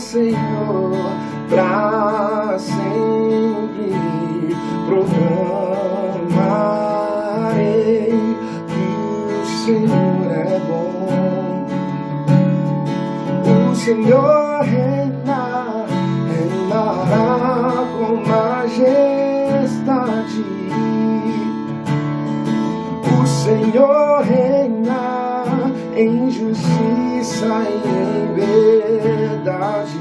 Senhor, pra sempre proclamarei que o Senhor é bom. O Senhor reinará com majestade. O Senhor reina em justiça e em verdade.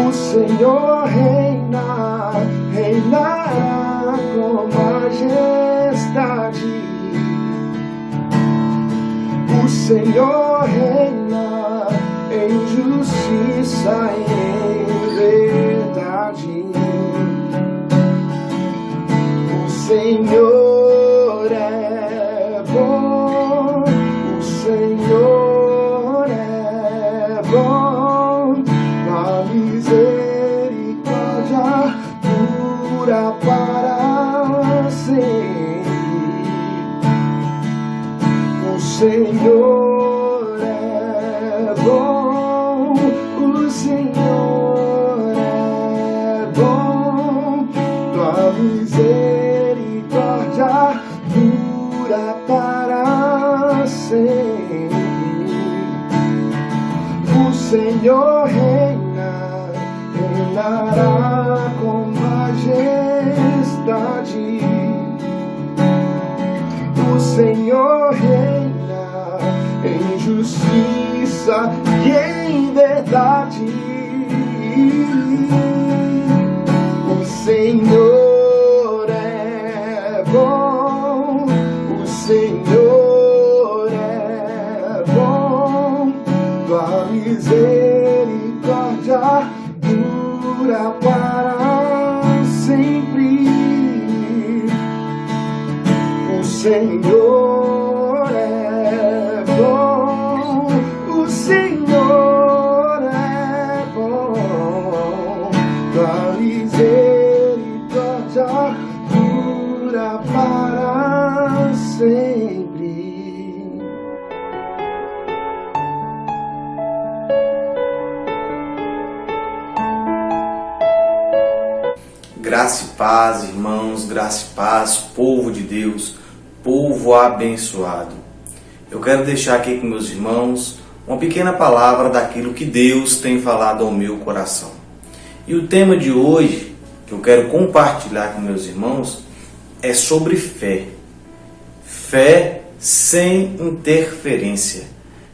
O Senhor reinará com majestade. O Senhor reina em justiça e em verdade. O Senhor é bom, o Senhor é bom, a misericórdia dura para sempre. O Senhor é bom, o Senhor é bom, tua misericórdia dura para sempre. O Senhor reinará com majestade. O Senhor reina em justiça e em verdade. O Senhor é bom, o Senhor é bom, tua misericórdia dura para sempre. O Senhor é bom, o Senhor é bom, tua misericórdia dura para sempre. Graça e paz, irmãos, graça e paz, povo de Deus, povo abençoado. Eu quero deixar aqui com meus irmãos uma pequena palavra daquilo que Deus tem falado ao meu coração. E o tema de hoje, que eu quero compartilhar com meus irmãos, é sobre fé. Fé sem interferência.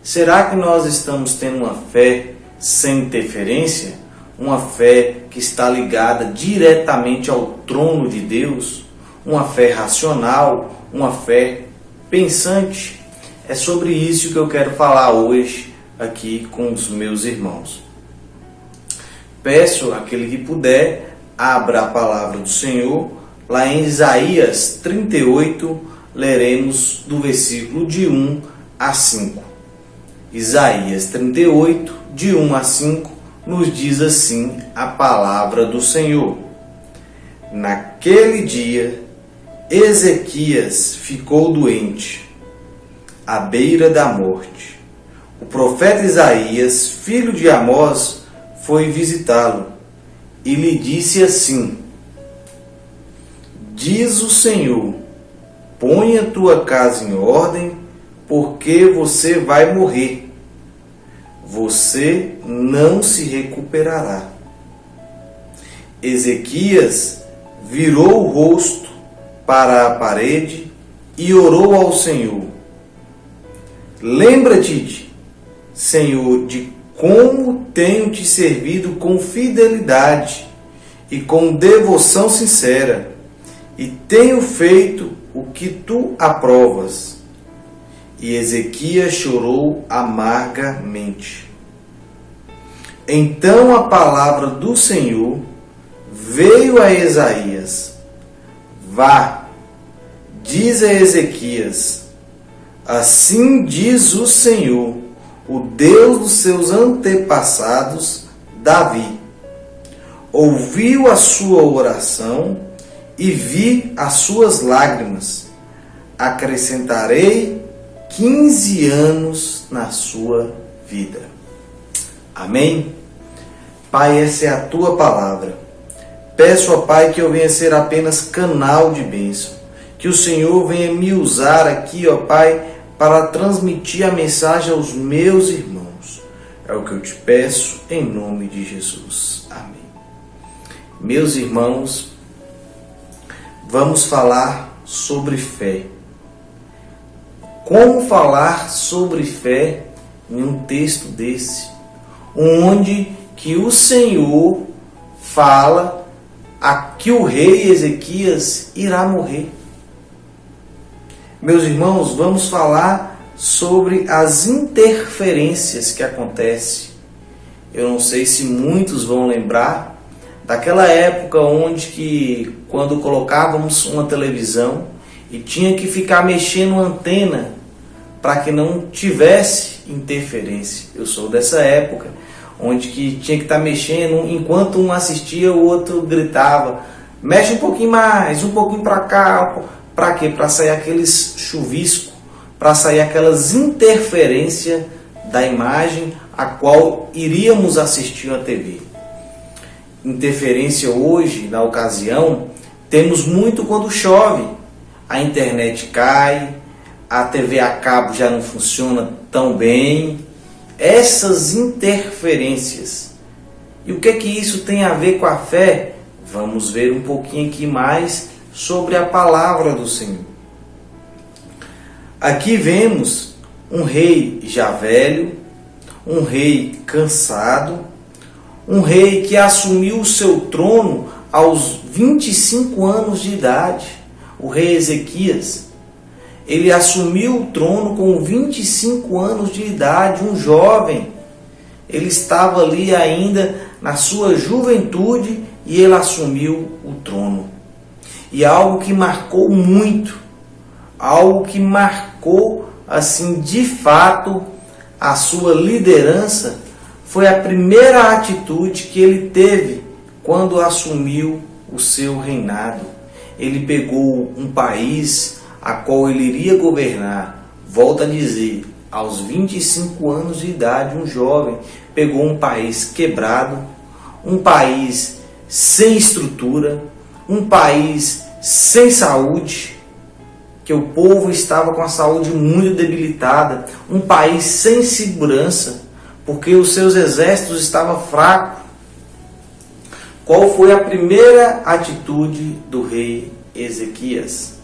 Será que nós estamos tendo uma fé sem interferência? Uma fé que está ligada diretamente ao trono de Deus? Uma fé racional? Uma fé pensante? É sobre isso que eu quero falar hoje aqui com os meus irmãos. Peço àquele que puder, abra a palavra do Senhor, lá em Isaías 38, leremos do versículo de 1 a 5. Isaías 38, de 1 a 5, nos diz assim a palavra do Senhor. Naquele dia, Ezequias ficou doente, à beira da morte. O profeta Isaías, filho de Amós, foi visitá-lo e lhe disse assim: Diz o Senhor, põe a tua casa em ordem, porque você vai morrer. Você não se recuperará. Ezequias virou o rosto para a parede e orou ao Senhor. Lembra-te, Senhor, de como tenho te servido com fidelidade e com devoção sincera, e tenho feito o que tu aprovas. E Ezequias chorou amargamente. Então a palavra do Senhor veio a Isaías: Vá, diz a Ezequias, assim diz o Senhor, o Deus dos seus antepassados, Davi. Ouviu a sua oração e vi as suas lágrimas. Acrescentarei 15 anos na sua vida. Amém? Pai, essa é a Tua palavra. Peço, ó Pai, que eu venha ser apenas canal de bênção. Que o Senhor venha me usar aqui, ó Pai, para transmitir a mensagem aos meus irmãos. É o que eu te peço em nome de Jesus. Amém. Meus irmãos, vamos falar sobre fé. Como falar sobre fé em um texto desse, onde que o Senhor fala que o rei Ezequias irá morrer? Meus irmãos, vamos falar sobre as interferências que acontecem. Eu não sei se muitos vão lembrar daquela época onde que quando colocávamos uma televisão e tinha que ficar mexendo a antena para que não tivesse interferência. Eu sou dessa época onde que tinha que estar mexendo, enquanto um assistia, o outro gritava: mexe um pouquinho mais, um pouquinho para cá. Para quê? Para sair aqueles chuviscos, para sair aquelas interferências da imagem a qual iríamos assistir na TV. Interferência hoje, na ocasião, temos muito quando chove. A internet cai, a TV a cabo já não funciona tão bem. Essas interferências. E o que isso tem a ver com a fé? Vamos ver um pouquinho aqui mais sobre a palavra do Senhor. Aqui vemos um rei já velho, um rei cansado, um rei que assumiu o seu trono aos 25 anos de idade. O rei Ezequias, ele assumiu o trono com 25 anos de idade, um jovem. Ele estava ali ainda na sua juventude e ele assumiu o trono. E algo que marcou muito, algo que marcou assim de fato a sua liderança, foi a primeira atitude que ele teve quando assumiu o seu reinado. Ele pegou um país a qual ele iria governar, volto a dizer, aos 25 anos de idade, um jovem pegou um país quebrado, um país sem estrutura, um país sem saúde, que o povo estava com a saúde muito debilitada, um país sem segurança, porque os seus exércitos estavam fracos. Qual foi a primeira atitude do rei Ezequias?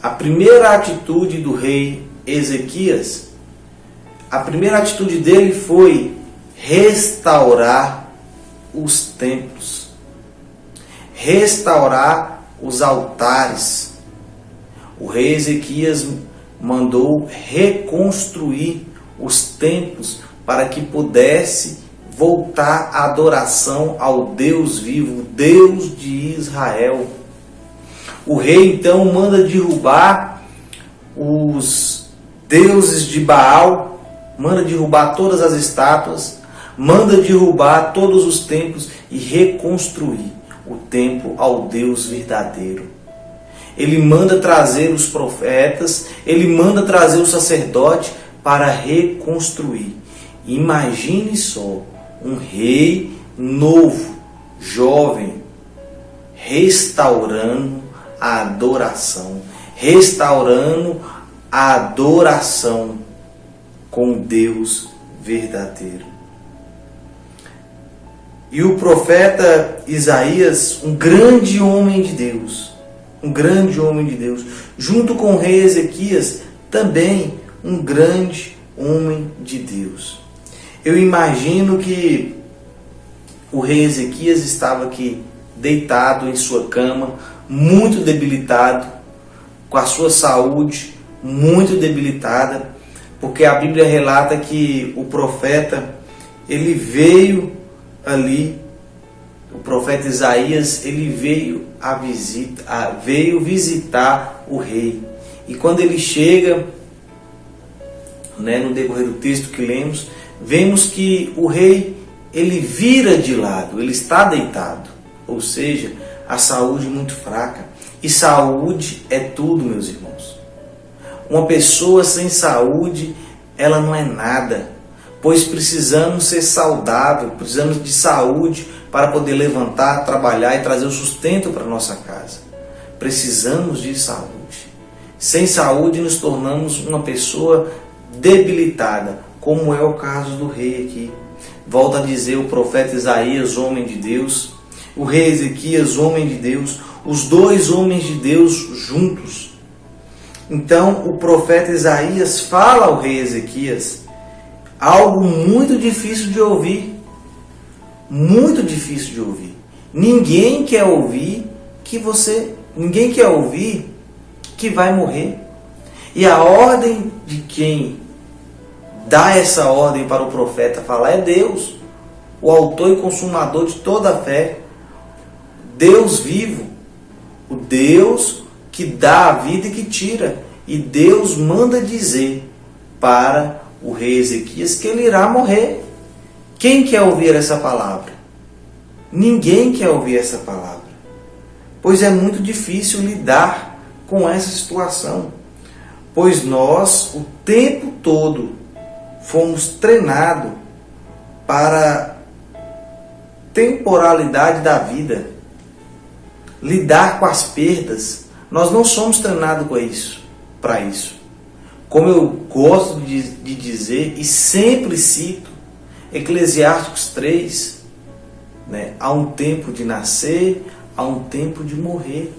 A primeira atitude do rei Ezequias, a primeira atitude dele foi restaurar os templos, restaurar os altares. O rei Ezequias mandou reconstruir os templos para que pudesse voltar a adoração ao Deus vivo, Deus de Israel. O rei então manda derrubar os deuses de Baal, manda derrubar todas as estátuas, manda derrubar todos os templos e reconstruir o templo ao Deus verdadeiro. Ele manda trazer os profetas, ele manda trazer o sacerdote para reconstruir. Imagine só, um rei novo, jovem, restaurando a adoração, restaurando a adoração com Deus verdadeiro. E o profeta Isaías, um grande homem de Deus, junto com o rei Ezequias, também um grande homem de Deus. Eu imagino que o rei Ezequias estava aqui deitado em sua cama, muito debilitado, com a sua saúde muito debilitada, porque a Bíblia relata que o profeta, ele veio ali, o profeta Isaías, ele veio visitar o rei. E quando ele chega, no decorrer do texto que lemos, vemos que o rei, ele vira de lado, ele está deitado, ou seja, a saúde muito fraca. E saúde é tudo, meus irmãos. Uma pessoa sem saúde, ela não é nada, pois precisamos ser saudáveis, precisamos de saúde para poder levantar, trabalhar e trazer o sustento para a nossa casa. Precisamos de saúde. Sem saúde nos tornamos uma pessoa debilitada, como é o caso do rei aqui. Volta a dizer o profeta Isaías, homem de Deus, o rei Ezequias, homem de Deus, os dois homens de Deus juntos. Então o profeta Isaías fala ao rei Ezequias algo muito difícil de ouvir. Muito difícil de ouvir. Ninguém quer ouvir que vai morrer. E a ordem de quem dá essa ordem para o profeta falar é Deus, o autor e consumador de toda a fé. Deus vivo, o Deus que dá a vida e que tira. E Deus manda dizer para o rei Ezequias que ele irá morrer. Quem quer ouvir essa palavra? Ninguém quer ouvir essa palavra, pois é muito difícil lidar com essa situação, pois nós o tempo todo fomos treinados para a temporalidade da vida, lidar com as perdas. Nós não somos treinados para isso. Como eu gosto de dizer e sempre cito, Eclesiásticos 3, há um tempo de nascer, há um tempo de morrer,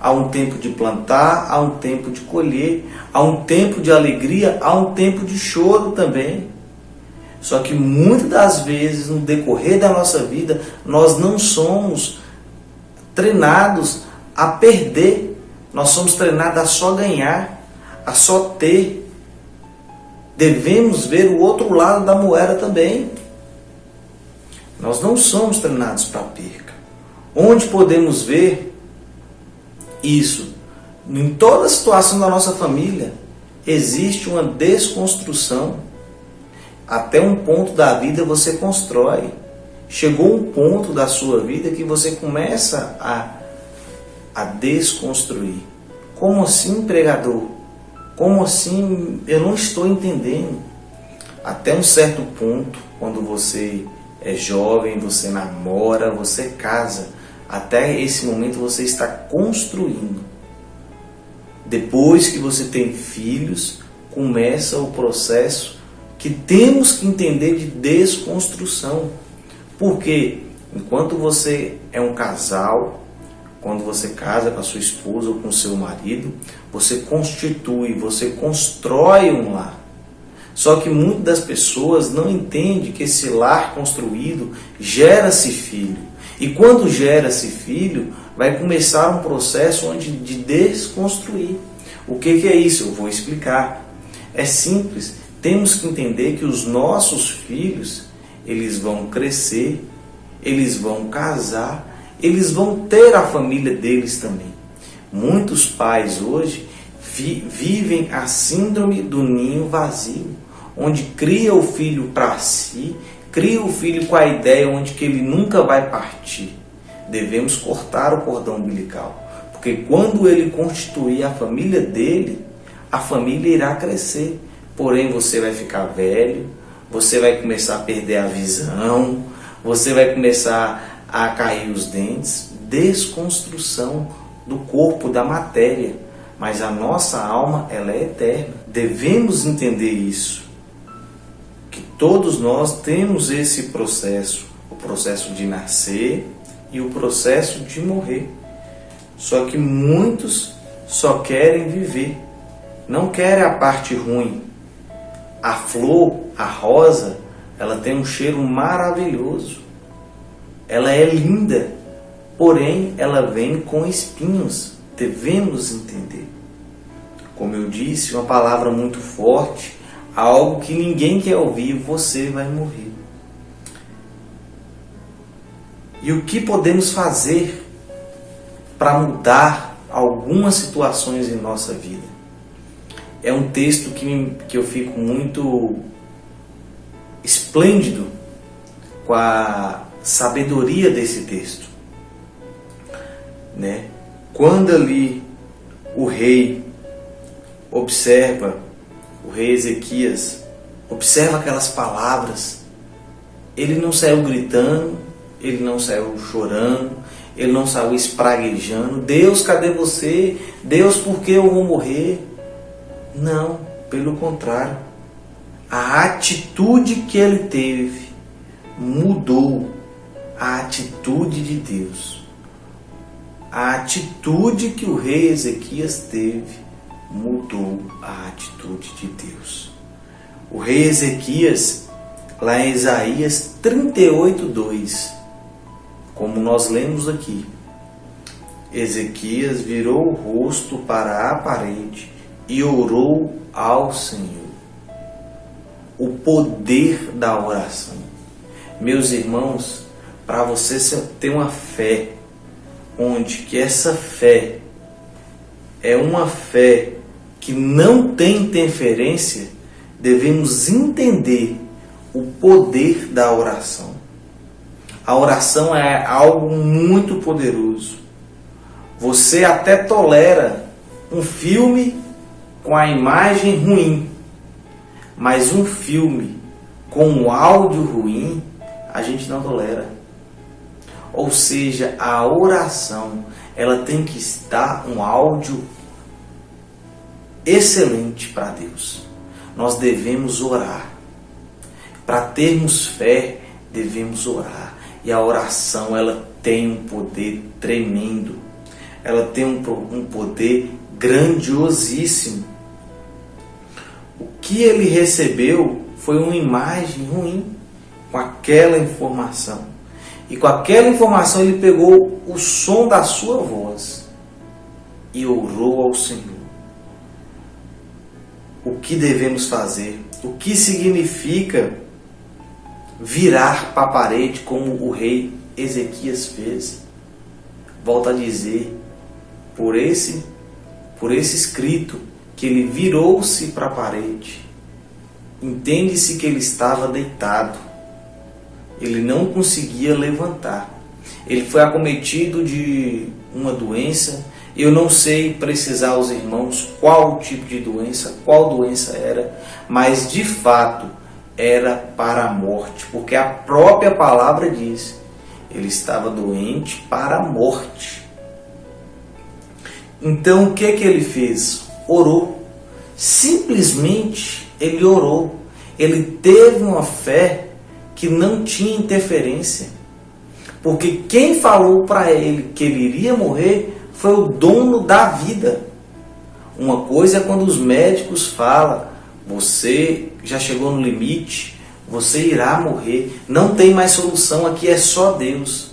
há um tempo de plantar, há um tempo de colher, há um tempo de alegria, há um tempo de choro também. Só que muitas das vezes no decorrer da nossa vida nós não somos treinados a perder, nós somos treinados a só ganhar, a só ter. Devemos ver o outro lado da moeda também. Nós não somos treinados para perca. Onde podemos ver isso? Em toda a situação da nossa família existe uma desconstrução. Até um ponto da vida você constrói. Chegou um ponto da sua vida que você começa a desconstruir. Como assim, pregador? Como assim? Eu não estou entendendo. Até um certo ponto, quando você é jovem, você namora, você casa, até esse momento você está construindo. Depois que você tem filhos, começa o processo que temos que entender de desconstrução. Porque enquanto você é um casal, quando você casa com a sua esposa ou com o seu marido, você constitui, você constrói um lar. Só que muitas das pessoas não entendem que esse lar construído gera-se filho. E quando gera-se filho, vai começar um processo de desconstruir. O que é isso? Eu vou explicar. É simples. Temos que entender que os nossos filhos, eles vão crescer, eles vão casar, eles vão ter a família deles também. Muitos pais hoje vivem a síndrome do ninho vazio, onde cria o filho para si, cria o filho com a ideia onde que ele nunca vai partir. Devemos cortar o cordão umbilical, porque quando ele constituir a família dele, a família irá crescer. Porém, você vai ficar velho, você vai começar a perder a visão, você vai começar a cair os dentes. Desconstrução do corpo, da matéria. Mas a nossa alma, ela é eterna. Devemos entender isso. Que todos nós temos esse processo. O processo de nascer e o processo de morrer. Só que muitos só querem viver. Não querem a parte ruim. A flor, a rosa, ela tem um cheiro maravilhoso. Ela é linda, porém ela vem com espinhos. Devemos entender. Como eu disse, uma palavra muito forte, algo que ninguém quer ouvir, você vai morrer. E o que podemos fazer para mudar algumas situações em nossa vida? É um texto que eu fico muito esplêndido com a sabedoria desse texto. Quando ali o rei Observa o rei Ezequias, observa aquelas palavras. Ele não saiu gritando, ele não saiu chorando, ele não saiu espraguejando. Deus, cadê você? Deus, por que eu vou morrer? Não, pelo contrário. A atitude que ele teve mudou a atitude de Deus. A atitude que o rei Ezequias teve mudou a atitude de Deus. O rei Ezequias, lá em Isaías 38:2, como nós lemos aqui, Ezequias virou o rosto para a parede e orou ao Senhor. O poder da oração. Meus irmãos, para você ter uma fé, onde que essa fé é uma fé que não tem interferência, devemos entender o poder da oração. A oração é algo muito poderoso. Você até tolera um filme com a imagem ruim, mas um filme com um áudio ruim, a gente não tolera. Ou seja, a oração, ela tem que estar um áudio excelente para Deus. Nós devemos orar. Para termos fé, devemos orar. E a oração, ela tem um poder tremendo. Ela tem um poder grandiosíssimo. O que ele recebeu foi uma imagem ruim com aquela informação. E com aquela informação ele pegou o som da sua voz e orou ao Senhor. O que devemos fazer? O que significa virar para a parede como o rei Ezequias fez? Volto a dizer, por esse escrito, que ele virou-se para a parede. Entende-se que ele estava deitado. Ele não conseguia levantar. Ele foi acometido de uma doença. Eu não sei precisar aos irmãos qual o tipo de doença, qual doença era, mas de fato era para a morte, porque a própria palavra diz, ele estava doente para a morte. Então o que ele fez? Orou. Simplesmente ele orou. Ele teve uma fé que não tinha interferência. Porque quem falou para ele que ele iria morrer foi o dono da vida. Uma coisa é quando os médicos falam, você já chegou no limite, você irá morrer, não tem mais solução, aqui é só Deus.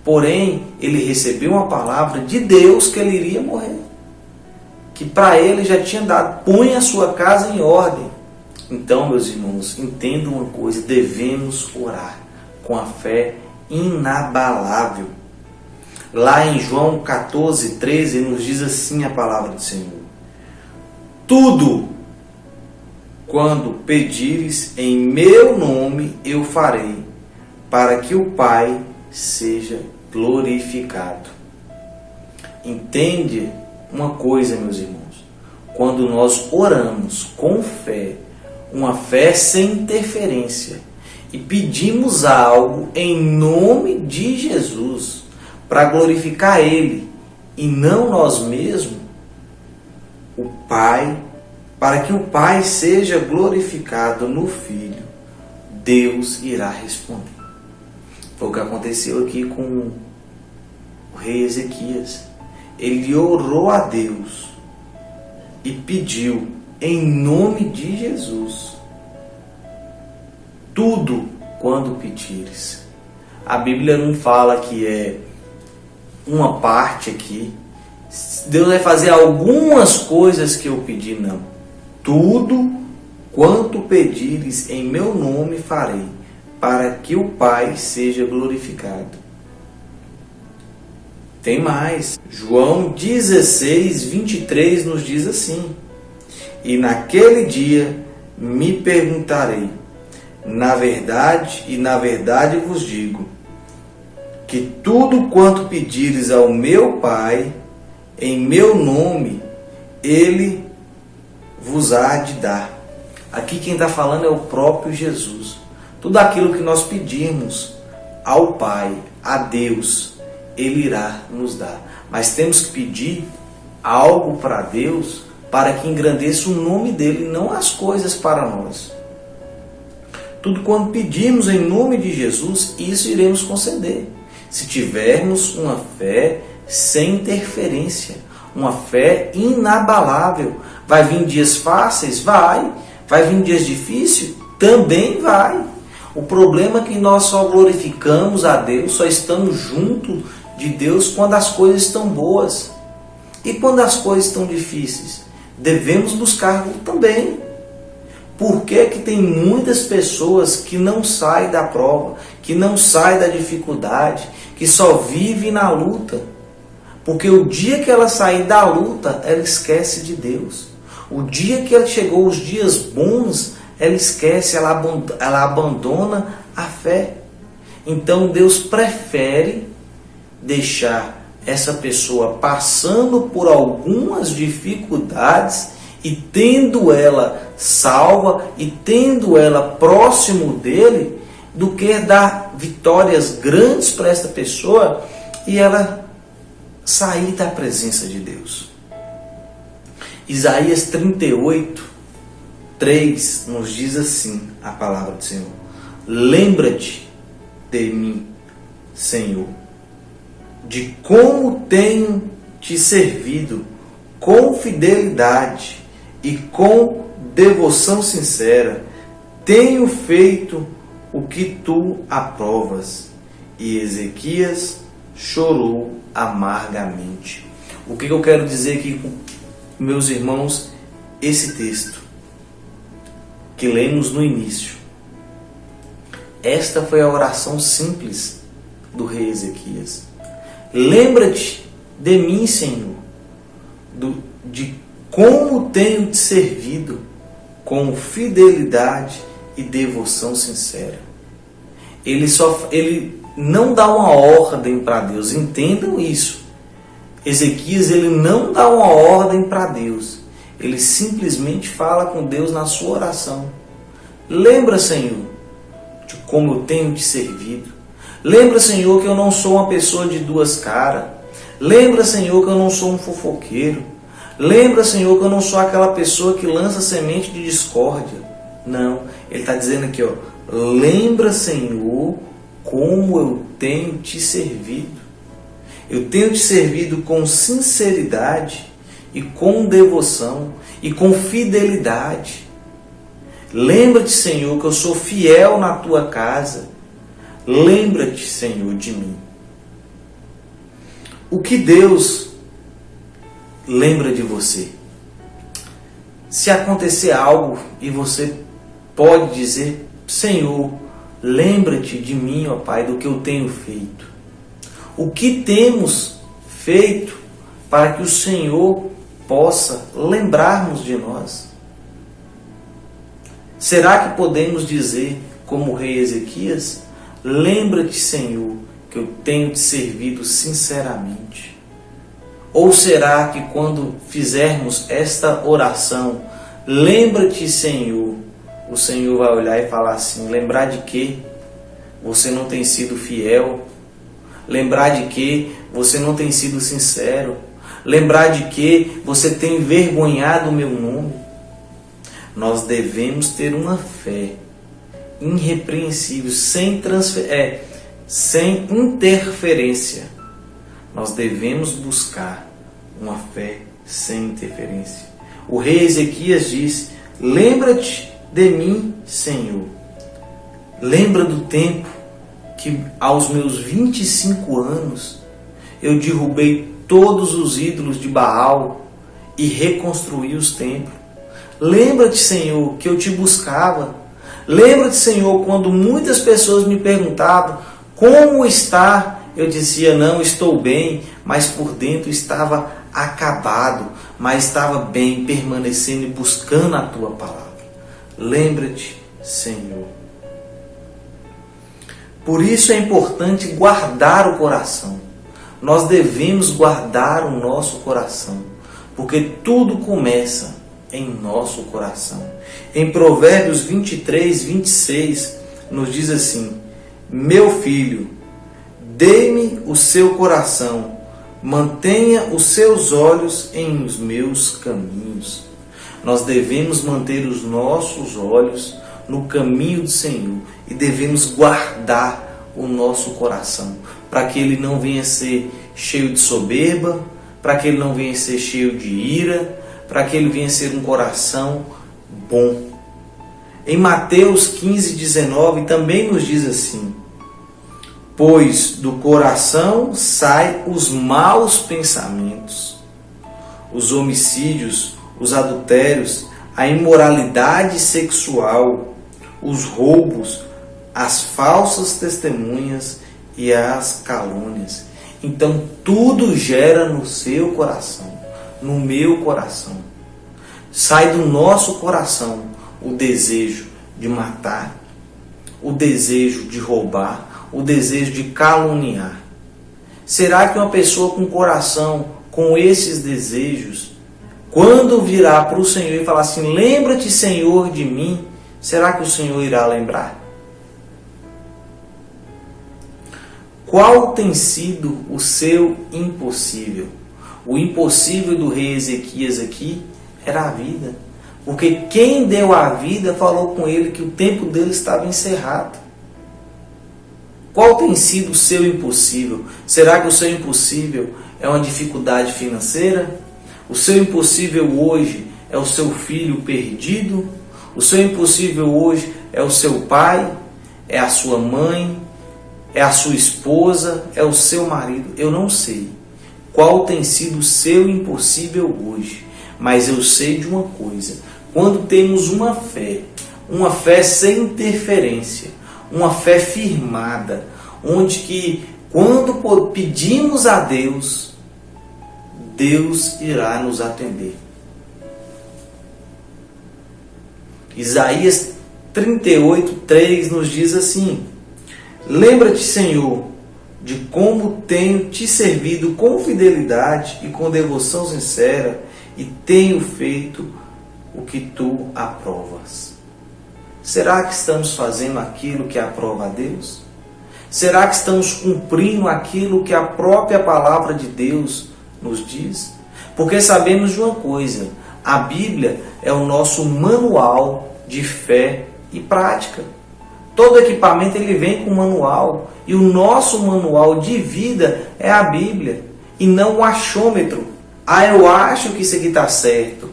Porém, ele recebeu uma palavra de Deus que ele iria morrer. Que para ele já tinha dado, põe a sua casa em ordem. Então, meus irmãos, entendam uma coisa, devemos orar com a fé inabalável. Lá em João 14:13 nos diz assim a palavra do Senhor: tudo quando pedires em meu nome eu farei, para que o Pai seja glorificado. Entende uma coisa, meus irmãos, quando nós oramos com fé, uma fé sem interferência, e pedimos algo em nome de Jesus, para glorificar Ele, e não nós mesmos, o Pai, para que o Pai seja glorificado no Filho, Deus irá responder. Foi o que aconteceu aqui com o rei Ezequias. Ele orou a Deus e pediu em nome de Jesus, tudo quando pedires. A Bíblia não fala que é uma parte aqui. Deus vai fazer algumas coisas que eu pedi, não. Tudo quanto pedires em meu nome farei, para que o Pai seja glorificado. Tem mais. João 16:23 nos diz assim: e naquele dia me perguntarei, na verdade vos digo, que tudo quanto pedires ao meu Pai, em meu nome, Ele vos há de dar. Aqui quem está falando é o próprio Jesus. Tudo aquilo que nós pedirmos ao Pai, a Deus, Ele irá nos dar. Mas temos que pedir algo para Deus para que engrandeça o nome dEle, não as coisas para nós. Tudo quando pedimos em nome de Jesus, isso iremos conceder. Se tivermos uma fé sem interferência, uma fé inabalável. Vai vir dias fáceis? Vai. Vai vir dias difíceis? Também vai. O problema é que nós só glorificamos a Deus, só estamos junto de Deus quando as coisas estão boas. E quando as coisas estão difíceis? Devemos buscar também. Por que que tem muitas pessoas que não saem da prova, que não saem da dificuldade, que só vivem na luta? Porque o dia que ela sair da luta, ela esquece de Deus. O dia que ela chegou os dias bons, ela esquece, ela abandona a fé. Então Deus prefere deixar essa pessoa passando por algumas dificuldades e tendo ela salva e tendo ela próximo dele, do que dar vitórias grandes para essa pessoa e ela sair da presença de Deus. Isaías 38:3 nos diz assim a palavra do Senhor: lembra-te de mim, Senhor, de como tenho te servido com fidelidade e com devoção sincera. Tenho feito o que tu aprovas. E Ezequias chorou amargamente. O que eu quero dizer aqui, meus irmãos, esse texto que lemos no início. Esta foi a oração simples do rei Ezequias. Lembra-te de mim, Senhor, de como tenho te servido com fidelidade e devoção sincera. Ele não dá uma ordem para Deus, entendam isso. Ezequias, ele não dá uma ordem para Deus, ele simplesmente fala com Deus na sua oração. Lembra, Senhor, de como eu tenho te servido. Lembra, Senhor, que eu não sou uma pessoa de duas caras. Lembra, Senhor, que eu não sou um fofoqueiro. Lembra, Senhor, que eu não sou aquela pessoa que lança semente de discórdia. Não, ele está dizendo aqui, ó, lembra, Senhor, como eu tenho te servido. Eu tenho te servido com sinceridade e com devoção e com fidelidade. Lembra-te, Senhor, que eu sou fiel na tua casa. Lembra-te, Senhor, de mim. O que Deus lembra de você? Se acontecer algo e você pode dizer: Senhor, lembra-te de mim, ó Pai, do que eu tenho feito. O que temos feito para que o Senhor possa lembrar-nos de nós? Será que podemos dizer, como o rei Ezequias: lembra-te, Senhor, que eu tenho te servido sinceramente? Ou será que quando fizermos esta oração, lembra-te, Senhor, o Senhor vai olhar e falar assim: lembrar de que você não tem sido fiel? Lembrar de que você não tem sido sincero? Lembrar de que você tem envergonhado o meu nome? Nós devemos ter uma fé irrepreensível, sem interferência. Nós devemos buscar uma fé sem interferência. O rei Ezequias diz: lembra-te de mim, Senhor. Lembra do tempo que aos meus 25 anos eu derrubei todos os ídolos de Baal e reconstruí os templos. Lembra-te, Senhor, que eu te buscava. Lembra-te, Senhor, quando muitas pessoas me perguntavam como está. Eu dizia: não, estou bem, mas por dentro estava acabado, mas estava bem, permanecendo e buscando a tua palavra. Lembra-te, Senhor. Por isso é importante guardar o coração. Nós devemos guardar o nosso coração, porque tudo começa em nosso coração. Em Provérbios 23, 26, nos diz assim: meu filho, dê-me o seu coração, mantenha os seus olhos em os meus caminhos. Nós devemos manter os nossos olhos no caminho do Senhor e devemos guardar o nosso coração, para que ele não venha ser cheio de soberba, para que ele não venha ser cheio de ira, para que ele venha ser um coração bom. Em Mateus 15, 19 também nos diz assim: pois do coração saem os maus pensamentos, os homicídios, os adultérios, a imoralidade sexual, os roubos, as falsas testemunhas e as calúnias. Então tudo gera no seu coração, no meu coração. Sai do nosso coração o desejo de matar, o desejo de roubar, o desejo de caluniar. Será que uma pessoa com coração, com esses desejos, quando virá para o Senhor e falar assim: lembra-te, Senhor, de mim, será que o Senhor irá lembrar? Qual tem sido o seu impossível? O impossível do rei Ezequias aqui era a vida. Porque quem deu a vida falou com ele que o tempo dele estava encerrado. Qual tem sido o seu impossível? Será que o seu impossível é uma dificuldade financeira? O seu impossível hoje é o seu filho perdido? O seu impossível hoje é o seu pai? É a sua mãe? É a sua esposa? É o seu marido? Eu não sei qual tem sido o seu impossível hoje, mas eu sei de uma coisa: quando temos uma fé sem interferência, uma fé firmada, onde que quando pedimos a Deus, Deus irá nos atender. Isaías 38:3 nos diz assim: lembra-te, Senhor, de como tenho te servido com fidelidade e com devoção sincera, e tenho feito o que tu aprovas. Será que estamos fazendo aquilo que aprova a Deus? Será que estamos cumprindo aquilo que a própria palavra de Deus nos diz? Porque sabemos de uma coisa: a Bíblia é o nosso manual de fé e prática. Todo equipamento ele vem com manual, e o nosso manual de vida é a Bíblia, e não o achômetro. Eu acho que isso aqui está certo.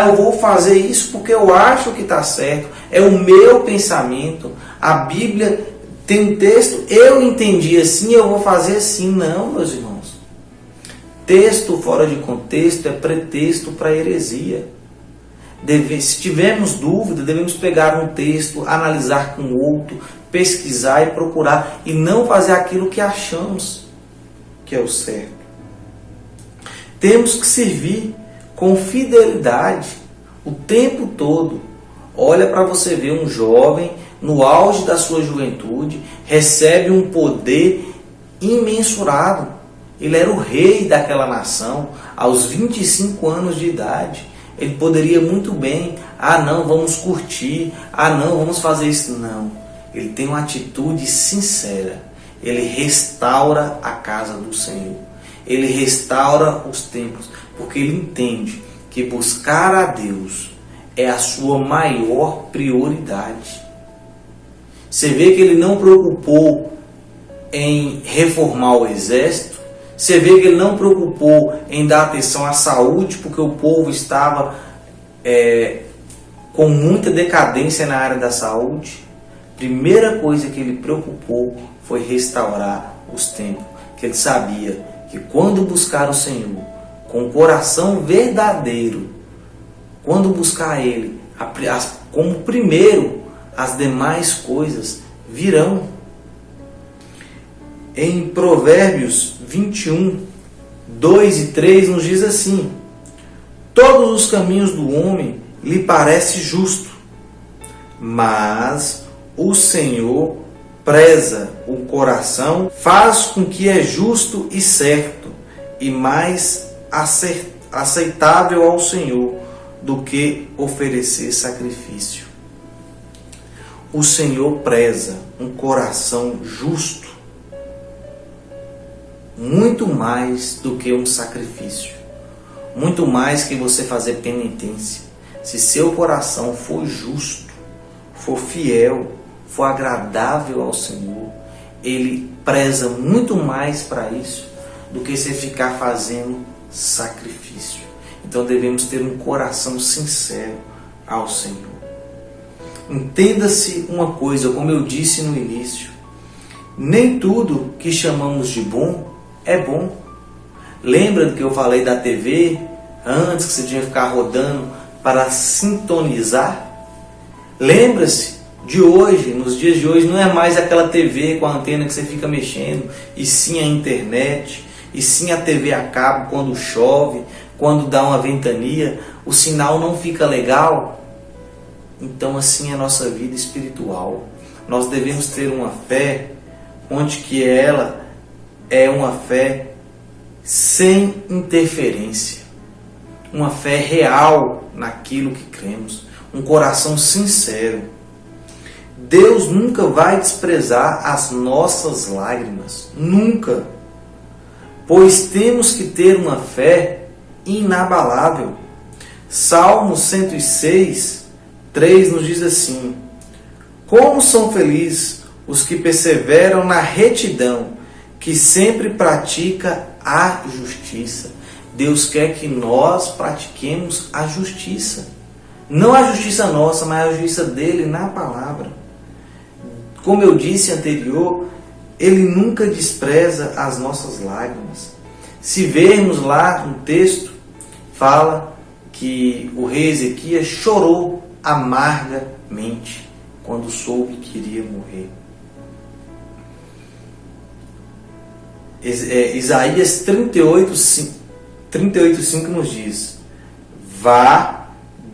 Eu vou fazer isso porque eu acho que está certo. É o meu pensamento. A Bíblia tem um texto, eu entendi assim, eu vou fazer assim. Não, meus irmãos. Texto fora de contexto é pretexto para heresia. Se tivermos dúvida, devemos pegar um texto, analisar com outro, pesquisar e procurar, e não fazer aquilo que achamos que é o certo. Temos que servir com fidelidade o tempo todo. Olha para você ver um jovem no auge da sua juventude, recebe um poder imensurável. Ele era o rei daquela nação aos 25 anos de idade. Ele poderia muito bem, não, vamos curtir, não, vamos fazer isso. Não, ele tem uma atitude sincera. Ele restaura a casa do Senhor. Ele restaura os templos, porque ele entende que buscar a Deus é a sua maior prioridade. Você vê que ele não preocupou em reformar o exército. Você vê que ele não preocupou em dar atenção à saúde, porque o povo estava com muita decadência na área da saúde. Primeira coisa que ele preocupou foi restaurar os templos, que ele sabia que quando buscar o Senhor com o coração verdadeiro, quando buscar Ele como primeiro, as demais coisas virão. Em Provérbios 21, 2 e 3 nos diz assim: todos os caminhos do homem lhe parece justo, mas o Senhor preza o coração, faz com que é justo e certo, e mais aceitável ao Senhor do que oferecer sacrifício. O Senhor preza um coração justo muito mais do que um sacrifício, muito mais que você fazer penitência. Se seu coração for justo, for fiel, for agradável ao Senhor, Ele preza muito mais para isso do que você ficar fazendo sacrifício. Então devemos ter um coração sincero ao Senhor. Entenda-se uma coisa, como eu disse no início, nem tudo que chamamos de bom é bom. Lembra do que eu falei da TV antes, que você tinha que ficar rodando para sintonizar? Lembra-se de hoje, nos dias de hoje, não é mais aquela TV com a antena que você fica mexendo, e sim a internet, e sim a TV a cabo quando chove, quando dá uma ventania, o sinal não fica legal. Então assim é a nossa vida espiritual. Nós devemos ter uma fé onde que ela é uma fé sem interferência, uma fé real naquilo que cremos, um coração sincero. Deus nunca vai desprezar as nossas lágrimas, nunca, pois temos que ter uma fé inabalável. Salmo 106, 3 nos diz assim: como são felizes os que perseveram na retidão, que sempre pratica a justiça. Deus quer que nós pratiquemos a justiça. Não a justiça nossa, mas a justiça dele na palavra. Como eu disse anterior, ele nunca despreza as nossas lágrimas. Se vermos lá no texto, fala que o rei Ezequias chorou amargamente quando soube que iria morrer. Isaías 38:5 nos diz: vá,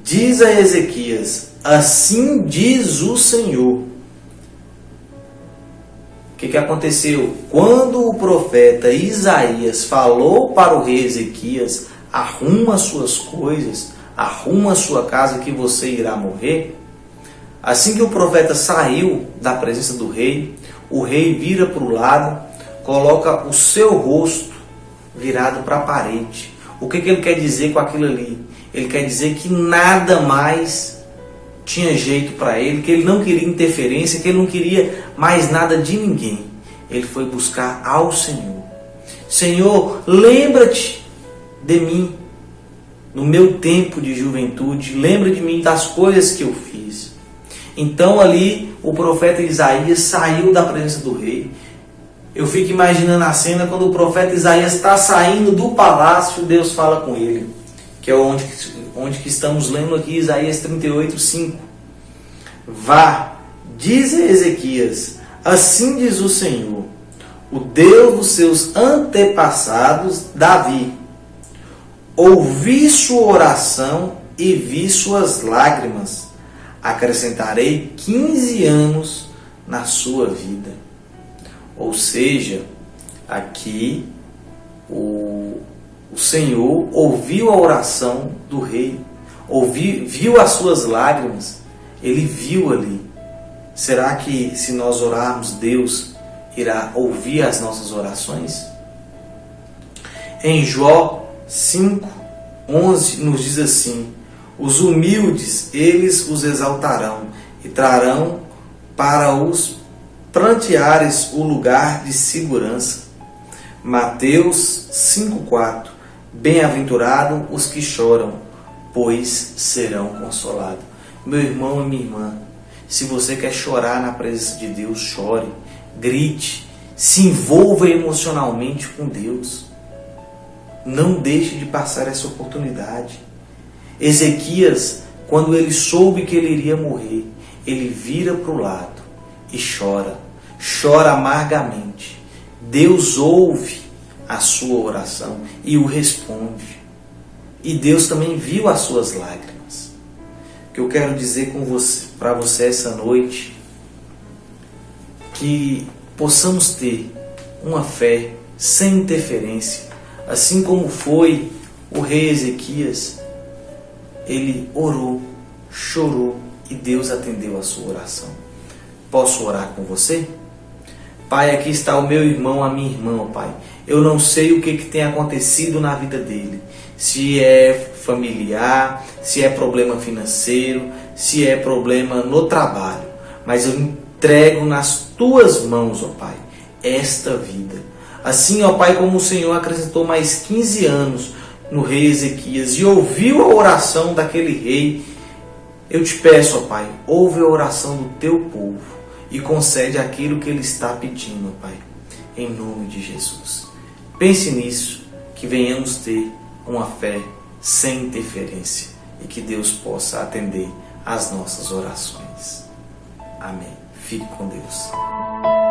diz a Ezequias, assim diz o Senhor. O que aconteceu? Quando o profeta Isaías falou para o rei Ezequias: arruma suas coisas, arruma sua casa que você irá morrer. Assim que o profeta saiu da presença do rei, o rei vira para o lado, coloca o seu rosto virado para a parede. O que ele quer dizer com aquilo ali? Ele quer dizer que nada mais tinha jeito para ele, que ele não queria interferência, que ele não queria mais nada de ninguém. Ele foi buscar ao Senhor. Senhor, lembra-te de mim no meu tempo de juventude, lembra de mim das coisas que eu fiz. Então ali o profeta Isaías saiu da presença do rei. Eu fico imaginando a cena quando o profeta Isaías está saindo do palácio, Deus fala com ele, que é onde que estamos lendo aqui, Isaías 38:5. Vá, diz a Ezequias, assim diz o Senhor, o Deus dos seus antepassados, Davi. Ouvi sua oração e vi suas lágrimas. Acrescentarei 15 anos na sua vida. Ou seja, aqui o Senhor ouviu a oração do rei, viu as suas lágrimas, ele viu ali. Será que se nós orarmos, Deus irá ouvir as nossas orações? Em Jó 5:11 nos diz assim: os humildes eles os exaltarão e trarão para os pranteares o lugar de segurança. Mateus 5:4 bem-aventurado os que choram, pois serão consolados. Meu irmão e minha irmã, se você quer chorar na presença de Deus, chore, grite, se envolva emocionalmente com Deus. Não deixe de passar essa oportunidade. Ezequias, quando ele soube que ele iria morrer, ele vira para o lado e chora amargamente. Deus ouve a sua oração e o responde. E Deus também viu as suas lágrimas. O que eu quero dizer para você essa noite, que possamos ter uma fé sem interferência, assim como foi o rei Ezequias. ele orou, chorou e Deus atendeu a sua oração. Posso orar com você? Pai, aqui está o meu irmão, a minha irmã, ó Pai. Eu não sei o que tem acontecido na vida dele. Se é familiar, se é problema financeiro, se é problema no trabalho. Mas eu entrego nas tuas mãos, ó Pai, esta vida. Assim, ó Pai, como o Senhor acrescentou mais 15 anos no rei Ezequias e ouviu a oração daquele rei, eu te peço, ó Pai, ouve a oração do teu povo e concede aquilo que ele está pedindo, ó Pai, em nome de Jesus. Pense nisso, que venhamos ter uma fé sem interferência e que Deus possa atender às nossas orações. Amém. Fique com Deus.